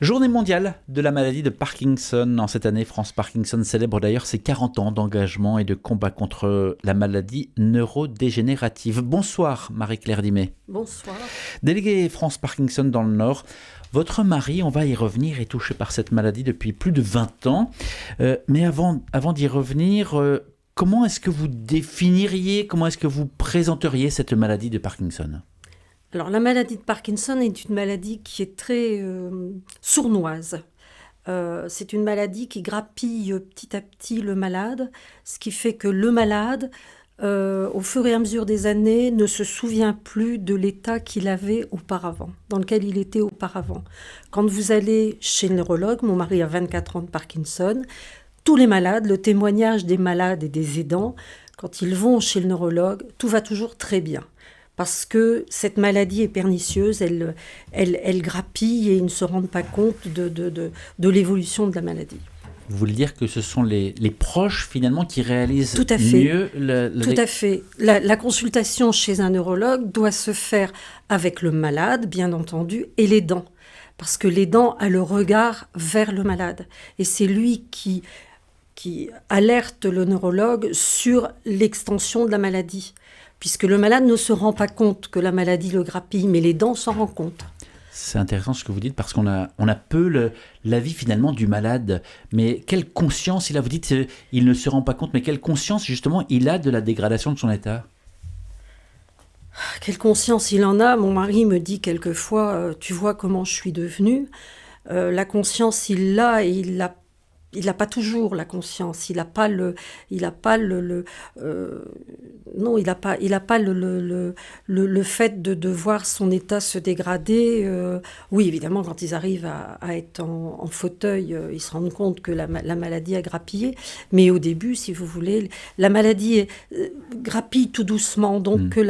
Journée mondiale de la maladie de Parkinson. En cette année, France Parkinson célèbre d'ailleurs ses 40 ans d'engagement et de combat contre la maladie neurodégénérative. Bonsoir Marie-Claire Dimet. Bonsoir. Déléguée France Parkinson dans le Nord. Votre mari, on va y revenir, est touché par cette maladie depuis plus de 20 ans. Mais avant d'y revenir, comment est-ce que vous définiriez, comment est-ce que vous présenteriez cette maladie de Parkinson ? Alors, la maladie de Parkinson est une maladie qui est très sournoise. C'est une maladie qui grappille petit à petit le malade, ce qui fait que le malade, au fur et à mesure des années, ne se souvient plus de l'état qu'il avait auparavant, dans lequel il était auparavant. Quand vous allez chez le neurologue, mon mari a 24 ans de Parkinson, tous les malades, le témoignage des malades et des aidants, quand ils vont chez le neurologue, tout va toujours très bien. Parce que cette maladie est pernicieuse, elle grappille et ils ne se rendent pas compte de l'évolution de la maladie. Vous voulez dire que ce sont les proches finalement qui réalisent Tout à fait. mieux Tout à fait. La consultation chez un neurologue doit se faire avec le malade, bien entendu, et l'aidant. Parce que l'aidant a le regard vers le malade. Et c'est lui qui alerte le neurologue sur l'extension de la maladie. Puisque le malade ne se rend pas compte que la maladie le grappille, mais l'aidant s'en rend compte. C'est intéressant ce que vous dites parce qu'on a peu l'avis finalement du malade. Mais quelle conscience il a ? Vous dites il ne se rend pas compte, mais quelle conscience justement il a de la dégradation de son état ? Quelle conscience il en a ? Mon mari me dit quelquefois, tu vois comment je suis devenue. La conscience il l'a et il n'a pas toujours la conscience. Il n'a pas le fait de voir son état se dégrader. Oui, évidemment, quand ils arrivent à être en fauteuil, ils se rendent compte que la maladie a grappillé. Mais au début, si vous voulez, la maladie grappille tout doucement, donc que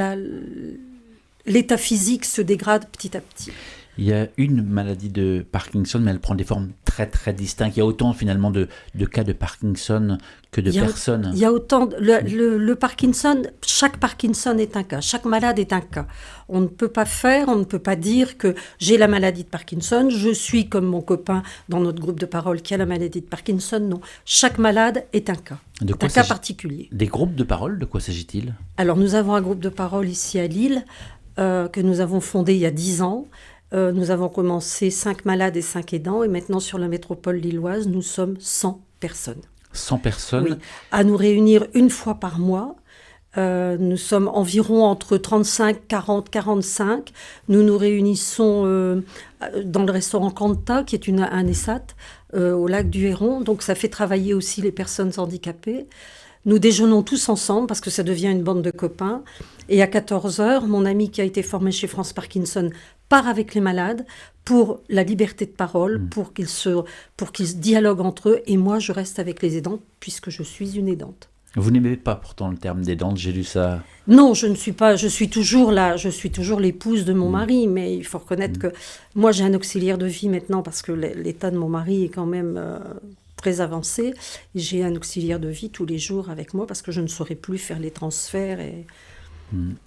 l'état physique se dégrade petit à petit. Il y a une maladie de Parkinson, mais elle prend des formes très très distinctes. Il y a autant finalement de cas de Parkinson que de personnes. Il y a autant. Le Parkinson, chaque Parkinson est un cas, chaque malade est un cas. On ne peut pas dire que j'ai la maladie de Parkinson, je suis comme mon copain dans notre groupe de parole qui a la maladie de Parkinson. Non, chaque malade est un cas. Un cas particulier. Des groupes de parole, de quoi s'agit-il ? Alors nous avons un groupe de parole ici à Lille que nous avons fondé il y a 10 ans. Nous avons commencé 5 malades et 5 aidants et maintenant sur la métropole lilloise, nous sommes 100 personnes. 100 personnes oui, à nous réunir une fois par mois. Nous sommes environ entre 35, 40, 45. Nous nous réunissons dans le restaurant Canta, qui est un ESAT, au lac du Héron. Donc ça fait travailler aussi les personnes handicapées. Nous déjeunons tous ensemble parce que ça devient une bande de copains. Et à 14h, mon ami qui a été formé chez France Parkinson part avec les malades pour la liberté de parole, pour qu'ils se dialoguent entre eux. Et moi, je reste avec les aidants puisque je suis une aidante. Vous n'aimez pas pourtant le terme d'aidante, j'ai lu ça. Non, je ne suis pas. Je suis toujours l'épouse de mon mari, mais il faut reconnaître que moi, j'ai un auxiliaire de vie maintenant parce que l'état de mon mari est quand même très avancé. J'ai un auxiliaire de vie tous les jours avec moi parce que je ne saurais plus faire les transferts.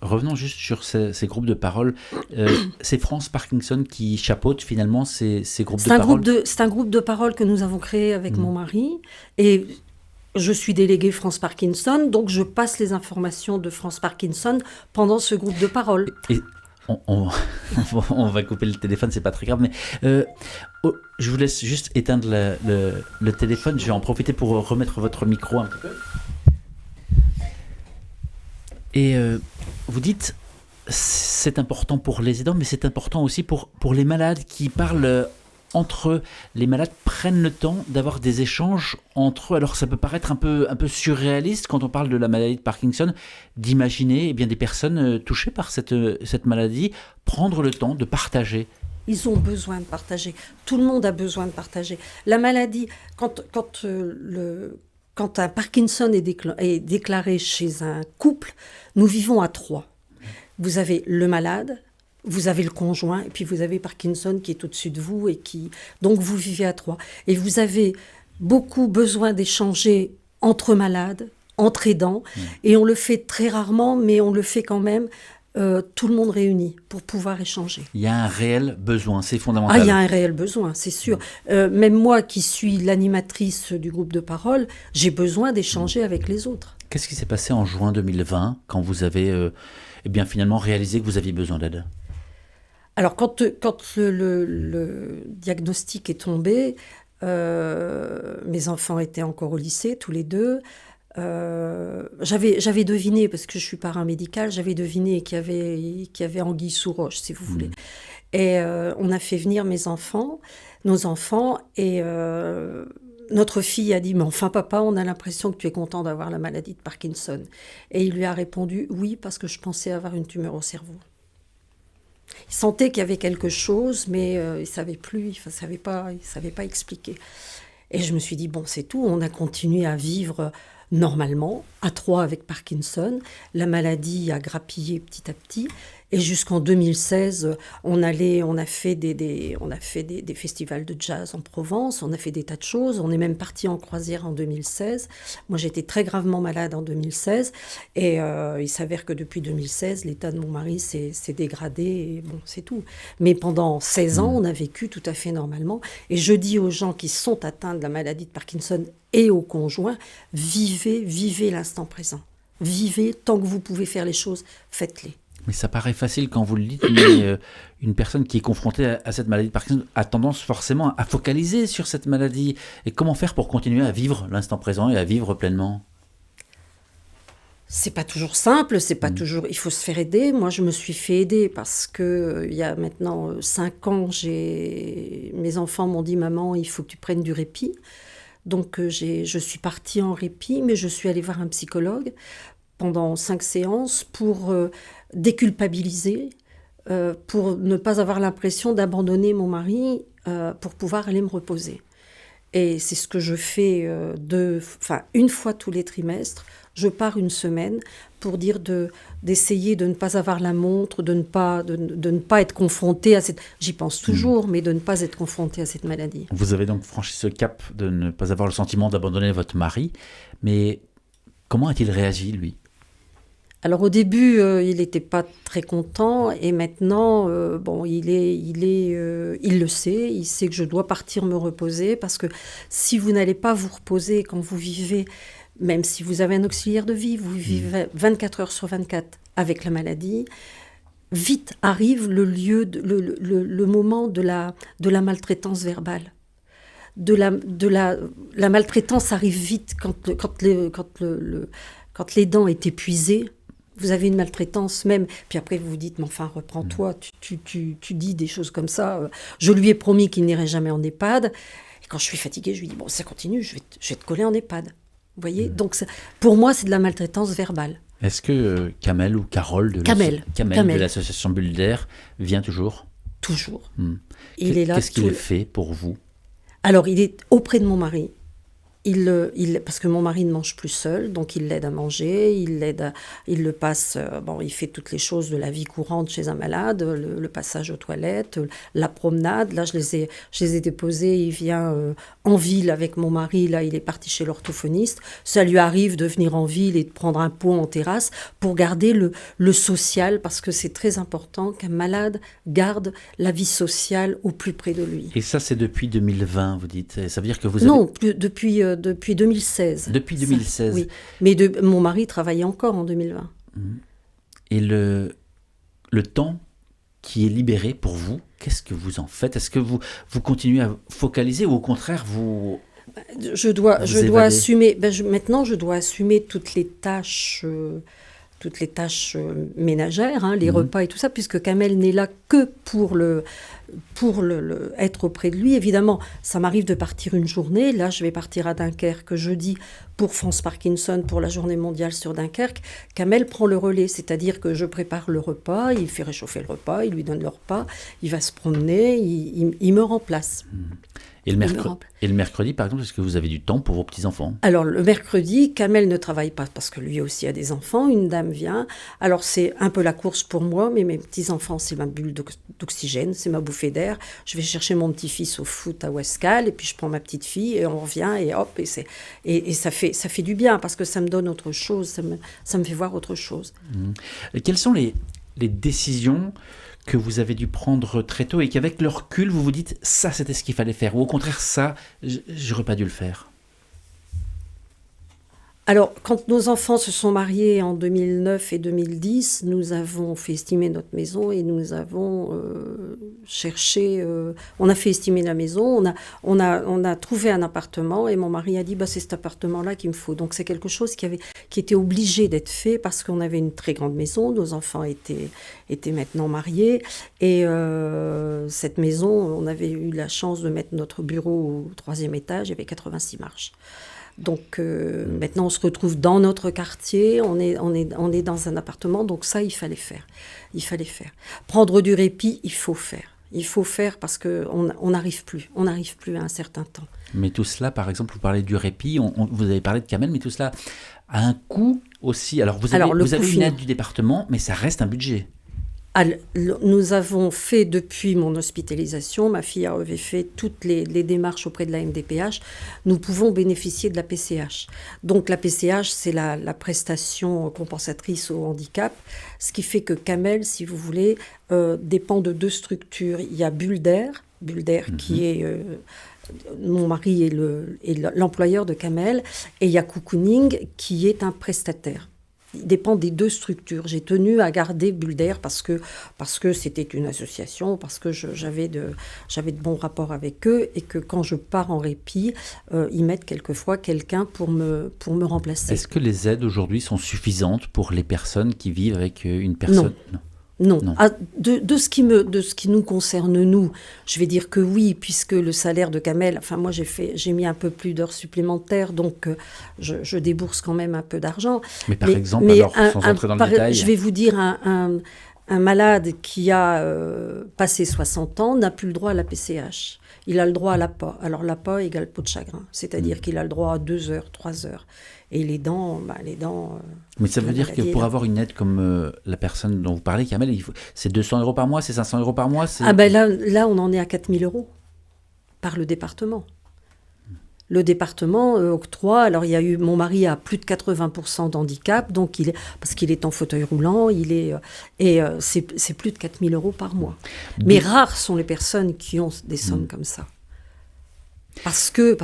Revenons juste sur ces groupes de parole. C'est France Parkinson qui chapeaute finalement ces groupes de parole. C'est un groupe de parole que nous avons créé avec mon mari. Et je suis déléguée France Parkinson, donc je passe les informations de France Parkinson pendant ce groupe de parole. Et on va couper le téléphone, c'est pas très grave, mais je vous laisse juste éteindre le téléphone. Je vais en profiter pour remettre votre micro un petit peu. Et vous dites, c'est important pour les aidants, mais c'est important aussi pour les malades qui parlent entre eux. Les malades prennent le temps d'avoir des échanges entre eux. Alors ça peut paraître un peu surréaliste quand on parle de la maladie de Parkinson, d'imaginer des personnes touchées par cette maladie prendre le temps de partager. Ils ont besoin de partager. Tout le monde a besoin de partager. La maladie, quand un Parkinson est déclaré chez un couple, nous vivons à 3. Vous avez le malade, vous avez le conjoint, et puis vous avez Parkinson qui est au-dessus de vous, donc vous vivez à 3. Et vous avez beaucoup besoin d'échanger entre malades, entre aidants, et on le fait très rarement, mais on le fait quand même tout le monde réuni pour pouvoir échanger. Il y a un réel besoin, c'est Ah, fondamental. il y a un réel besoin, c'est sûr. Même moi qui suis l'animatrice du groupe de parole, j'ai besoin d'échanger avec les autres. Qu'est-ce qui s'est passé en juin 2020 quand vous avez finalement réalisé que vous aviez besoin d'aide? Alors, quand le diagnostic est tombé, mes enfants étaient encore au lycée, tous les deux. J'avais deviné, parce que je suis paramédicale, j'avais deviné qu'il y avait anguille sous roche, si vous voulez. Et on a fait venir nos enfants, et notre fille a dit « Mais enfin, papa, on a l'impression que tu es content d'avoir la maladie de Parkinson. » Et il lui a répondu « Oui, parce que je pensais avoir une tumeur au cerveau. » Il sentait qu'il y avait quelque chose, mais il ne savait plus, il ne savait pas expliquer. Et je me suis dit, bon, c'est tout, on a continué à vivre normalement, à 3 avec Parkinson. La maladie a grappillé petit à petit. Et jusqu'en 2016, on a fait des festivals de jazz en Provence, on a fait des tas de choses. On est même parti en croisière en 2016. Moi, j'étais très gravement malade en 2016. Et il s'avère que depuis 2016, l'état de mon mari s'est dégradé. Et bon, c'est tout. Mais pendant 16 ans, on a vécu tout à fait normalement. Et je dis aux gens qui sont atteints de la maladie de Parkinson et aux conjoints, vivez l'instant présent. Vivez, tant que vous pouvez faire les choses, faites-les. Mais ça paraît facile quand vous le dites, mais une personne qui est confrontée à cette maladie de Parkinson a tendance forcément à focaliser sur cette maladie. Et comment faire pour continuer à vivre l'instant présent et à vivre pleinement? C'est pas toujours simple, c'est pas toujours. Il faut se faire aider. Moi, je me suis fait aider parce que il y a maintenant 5 ans, mes enfants m'ont dit maman, il faut que tu prennes du répit. Donc je suis partie en répit, mais je suis allée voir un psychologue pendant 5 séances pour déculpabiliser, pour ne pas avoir l'impression d'abandonner mon mari, pour pouvoir aller me reposer. Et c'est ce que je fais une fois tous les trimestres. Je pars une semaine pour dire d'essayer de ne pas avoir la montre, de ne pas être confrontée à cette... J'y pense toujours, mais de ne pas être confrontée à cette maladie. Vous avez donc franchi ce cap de ne pas avoir le sentiment d'abandonner votre mari. Mais comment a-t-il réagi, lui? Alors au début, il n'était pas très content, et maintenant, il le sait, il sait que je dois partir me reposer, parce que si vous n'allez pas vous reposer quand vous vivez, même si vous avez un auxiliaire de vie, vous vivez 24 heures sur 24 avec la maladie, vite arrive le moment de la maltraitance verbale. La maltraitance arrive vite quand l'aidant est épuisé. Vous avez une maltraitance même, puis après vous vous dites, mais enfin, reprends-toi, tu dis des choses comme ça. Je lui ai promis qu'il n'irait jamais en EHPAD. Et quand je suis fatiguée, je lui dis, bon, ça continue, je vais te coller en EHPAD. Vous voyez, donc pour moi, c'est de la maltraitance verbale. Est-ce que Kamel ou Carole de l'association Bulle d'Air vient toujours? Toujours. Il est là. Qu'est-ce qu'il fait pour vous? Alors, il est auprès de mon mari. Parce que mon mari ne mange plus seul, donc il l'aide à manger, il le passe, il fait toutes les choses de la vie courante chez un malade, le passage aux toilettes, la promenade. Là, je les ai déposés, il vient en ville avec mon mari, là, il est parti chez l'orthophoniste. Ça lui arrive de venir en ville et de prendre un pot en terrasse pour garder le social, parce que c'est très important qu'un malade garde la vie sociale au plus près de lui. Et ça, c'est depuis 2020, vous dites? Ça veut dire que vous avez... Non, depuis 2016. Depuis 2016. Ça, oui, mais mon mari travaillait encore en 2020. Et le temps qui est libéré pour vous, qu'est-ce que vous en faites? Est-ce que vous continuez à focaliser, ou au contraire, vous... Je dois assumer. Maintenant, je dois assumer toutes les tâches ménagères, les repas et tout ça, puisque Kamel n'est là que pour être auprès de lui. Évidemment, ça m'arrive de partir une journée. Là, je vais partir à Dunkerque jeudi pour France Parkinson, pour la journée mondiale sur Dunkerque. Kamel prend le relais, c'est-à-dire que je prépare le repas, il fait réchauffer le repas, il lui donne le repas, il va se promener, il me remplace. Et le mercredi, par exemple, est-ce que vous avez du temps pour vos petits-enfants? Alors, le mercredi, Kamel ne travaille pas parce que lui aussi a des enfants. Une dame vient. Alors, c'est un peu la course pour moi, mais mes petits-enfants, c'est ma bulle d'oxygène, c'est ma bouffée d'air. Je vais chercher mon petit-fils au foot à Ouescal, et puis je prends ma petite fille, et on revient, et hop, et ça fait du bien, parce que ça me donne autre chose, ça me fait voir autre chose. Et quels sont les décisions que vous avez dû prendre très tôt et qu'avec le recul, vous vous dites ça, c'était ce qu'il fallait faire, ou au contraire, ça, j'aurais pas dû le faire? Alors, quand nos enfants se sont mariés en 2009 et 2010, nous avons fait estimer notre maison et nous avons cherché. On a fait estimer la maison, on a trouvé un appartement et mon mari a dit c'est cet appartement-là qu'il me faut. Donc, c'est quelque chose qui était obligé d'être fait parce qu'on avait une très grande maison, nos enfants étaient maintenant mariés et cette maison, on avait eu la chance de mettre notre bureau au 3e étage, il y avait 86 marches. Donc maintenant, on se retrouve dans notre quartier, on est dans un appartement, donc ça, il fallait faire. Prendre du répit, il faut faire. Il faut faire parce qu'on n'arrive plus à un certain temps. Mais tout cela, par exemple, vous parlez du répit, vous avez parlé de Kamel, mais tout cela a un coût aussi. Alors, vous avez une aide du département, mais ça reste un budget. Nous avons fait depuis mon hospitalisation, ma fille avait fait toutes les démarches auprès de la MDPH, nous pouvons bénéficier de la PCH. Donc la PCH, c'est la prestation compensatrice au handicap, ce qui fait que Kamel, si vous voulez, dépend de 2 structures. Il y a Bulder qui est... mon mari est l'employeur de Kamel, et il y a Cocooning qui est un prestataire. Il dépend des 2 structures. J'ai tenu à garder Bulder parce que c'était une association, parce que j'avais de bons rapports avec eux et que quand je pars en répit, ils mettent quelquefois quelqu'un pour me remplacer. Est-ce que les aides aujourd'hui sont suffisantes pour les personnes qui vivent avec une personne? Non. De ce qui nous concerne, nous, je vais dire que oui, puisque le salaire de Kamel, moi j'ai mis un peu plus d'heures supplémentaires, donc je débourse quand même un peu d'argent. Mais par exemple, alors, sans entrer dans le détail... Je vais vous dire, un malade qui a passé 60 ans n'a plus le droit à la PCH. Il a le droit à l'APA. Alors l'APA égale peau de chagrin, c'est-à-dire qu'il a le droit à 2 heures, 3 heures. Et les dents... Mais ça veut dire que pour avoir une aide comme la personne dont vous parlez, Kamel, c'est 200 € par mois, c'est 500 € par mois Là, on en est à 4 000 € par le département. Le département octroie... Alors, mon mari a plus de 80% d'handicap, donc parce qu'il est en fauteuil roulant, c'est plus de 4 000 € par mois. Mais rares sont les personnes qui ont des sommes comme ça. Parce que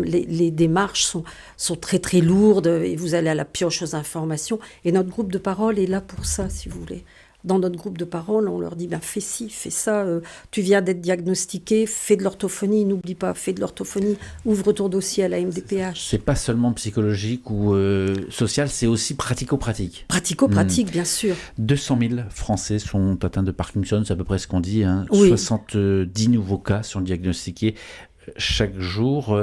les démarches sont très très lourdes et vous allez à la pioche aux informations. Et notre groupe de parole est là pour ça, si vous voulez. Dans notre groupe de parole, on leur dit fais ci, fais ça, tu viens d'être diagnostiqué, fais de l'orthophonie, n'oublie pas, fais de l'orthophonie, ouvre ton dossier à la MDPH. C'est pas seulement psychologique ou social, c'est aussi pratico-pratique. Pratico-pratique, bien sûr. 200 000 Français sont atteints de Parkinson, c'est à peu près ce qu'on dit. Oui. 70 nouveaux cas sont diagnostiqués chaque jour.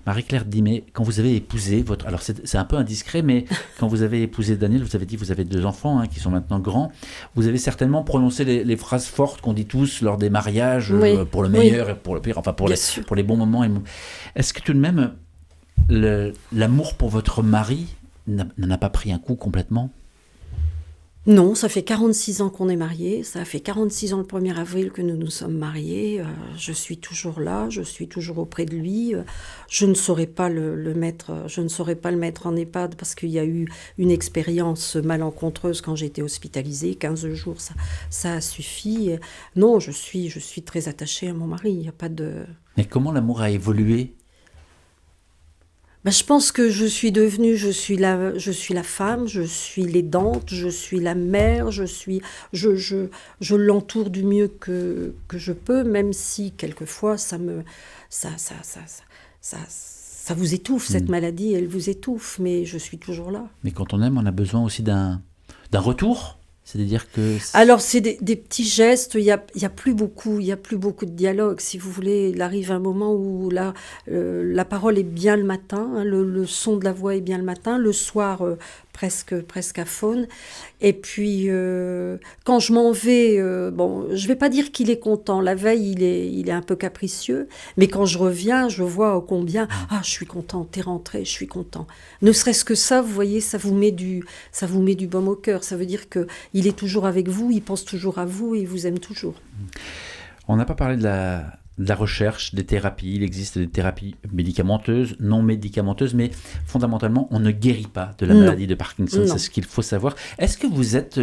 Marie-Claire Dimet, quand vous avez épousé votre... Alors c'est un peu indiscret, mais quand vous avez épousé Daniel, vous avez dit que vous avez 2 enfants qui sont maintenant grands. Vous avez certainement prononcé les phrases fortes qu'on dit tous lors des mariages, pour le meilleur et pour le pire, enfin pour les bons moments. Est-ce que tout de même, l'amour pour votre mari n'en a pas pris un coup complètement ? Non, ça fait 46 ans qu'on est mariés, ça fait 46 ans le 1er avril que nous nous sommes mariés, je suis toujours là, je suis toujours auprès de lui, je ne saurais pas le mettre en EHPAD parce qu'il y a eu une expérience malencontreuse quand j'ai été hospitalisée, 15 jours, ça a suffi. Non, je suis très attachée à mon mari, il n'y a pas de... Mais comment l'amour a évolué ? Je pense que je suis la femme, je suis l'aidante, je suis la mère, je l'entoure du mieux que je peux, même si quelquefois ça vous étouffe, cette maladie, elle vous étouffe, mais je suis toujours là. Mais quand on aime, on a besoin aussi d'un retour ? C'est-à-dire que... Alors, c'est des petits gestes, il y a plus beaucoup de dialogue, si vous voulez. Il arrive un moment où la parole est bien le matin, le son de la voix est bien le matin, le soir presque aphone. Et puis, quand je m'en vais, je vais pas dire qu'il est content. La veille, il est un peu capricieux, mais quand je reviens, je vois combien, je suis content, t'es rentré, je suis content. Ne serait-ce que ça, vous voyez, ça vous met du baume au cœur. Ça veut dire que il est toujours avec vous, il pense toujours à vous et il vous aime toujours. On n'a pas parlé de de la recherche, des thérapies. Il existe des thérapies médicamenteuses, non médicamenteuses, mais fondamentalement, on ne guérit pas de la maladie de Parkinson. Non. C'est ce qu'il faut savoir. Est-ce que vous êtes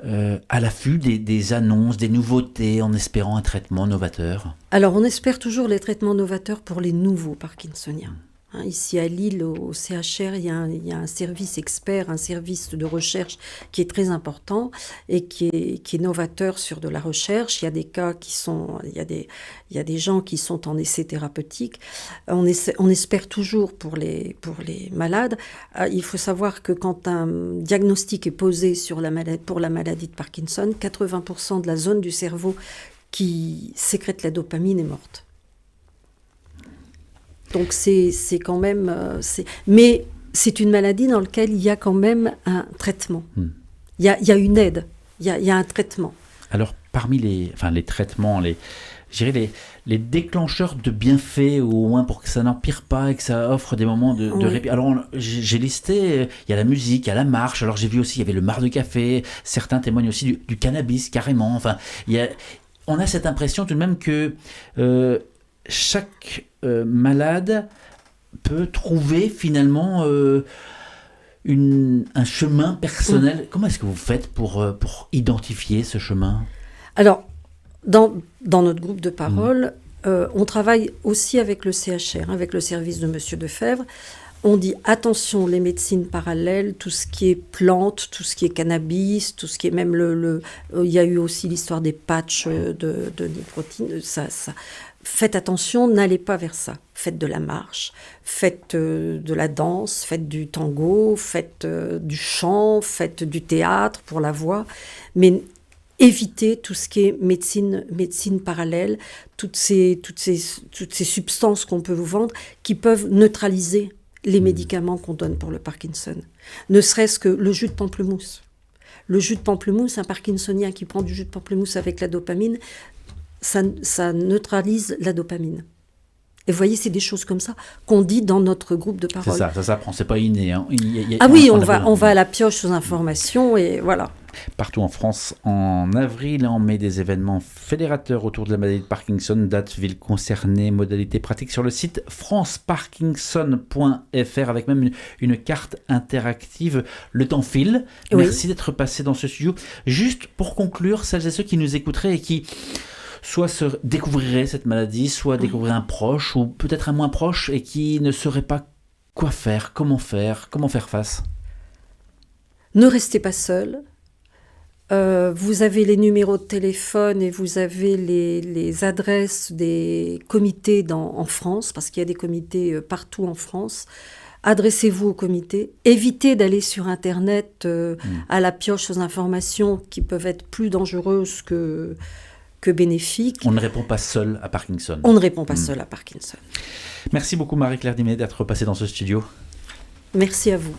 à l'affût des annonces, des nouveautés, en espérant un traitement novateur ? Alors, on espère toujours les traitements novateurs pour les nouveaux parkinsoniens. Ici à Lille, au CHR, il y a un service expert, un service de recherche qui est très important et qui est novateur sur de la recherche. Il y a des cas il y a des gens qui sont en essai thérapeutique. On espère toujours pour les malades. Il faut savoir que quand un diagnostic est posé pour la maladie de Parkinson, 80% de la zone du cerveau qui sécrète la dopamine est morte. Donc c'est quand même... Mais c'est une maladie dans laquelle il y a quand même un traitement. Il y a une aide, il y a un traitement. Alors parmi les traitements, je dirais les déclencheurs de bienfaits, ou au moins pour que ça n'empire pas et que ça offre des moments de répit. Alors j'ai listé, il y a la musique, il y a la marche, alors j'ai vu aussi, il y avait le marc de café, certains témoignent aussi du cannabis carrément. Enfin, on a cette impression tout de même que chaque malade peut trouver finalement un chemin personnel. Comment est-ce que vous faites pour identifier ce chemin ? Alors, dans notre groupe de parole, on travaille aussi avec le CHR, avec le service de Monsieur Defebvre. On dit attention, les médecines parallèles, tout ce qui est plantes, tout ce qui est cannabis, tout ce qui est même il y a eu aussi l'histoire des patchs de nicotine, ça. Faites attention, n'allez pas vers ça. Faites de la marche, faites de la danse, faites du tango, faites du chant, faites du théâtre pour la voix, mais évitez tout ce qui est médecine parallèle, toutes ces substances qu'on peut vous vendre qui peuvent neutraliser les médicaments qu'on donne pour le Parkinson. Ne serait-ce que le jus de pamplemousse. Le jus de pamplemousse, un Parkinsonien qui prend du jus de pamplemousse avec la dopamine, ça neutralise la dopamine. Et vous voyez, c'est des choses comme ça qu'on dit dans notre groupe de parole. C'est ça s'apprend, c'est pas inné. Hein. On va à la pioche aux informations et voilà. Partout en France, en avril et en mai, des événements fédérateurs autour de la maladie de Parkinson, date, ville concernée, modalités pratiques sur le site franceparkinson.fr avec même une carte interactive. Le temps file. Merci d'être passé dans ce studio. Juste pour conclure, celles et ceux qui nous écouteraient et qui soit découvriraient cette maladie, soit découvriraient un proche ou peut-être un moins proche et qui ne sauraient pas quoi faire, comment faire face. Ne restez pas seul. Vous avez les numéros de téléphone et vous avez les adresses des comités en France, parce qu'il y a des comités partout en France. Adressez-vous au comité. Évitez d'aller sur Internet à la pioche aux informations qui peuvent être plus dangereuses que bénéfiques. On ne répond pas seul à Parkinson. On ne répond pas seul à Parkinson. Merci beaucoup Marie-Claire Dimet d'être passée dans ce studio. Merci à vous.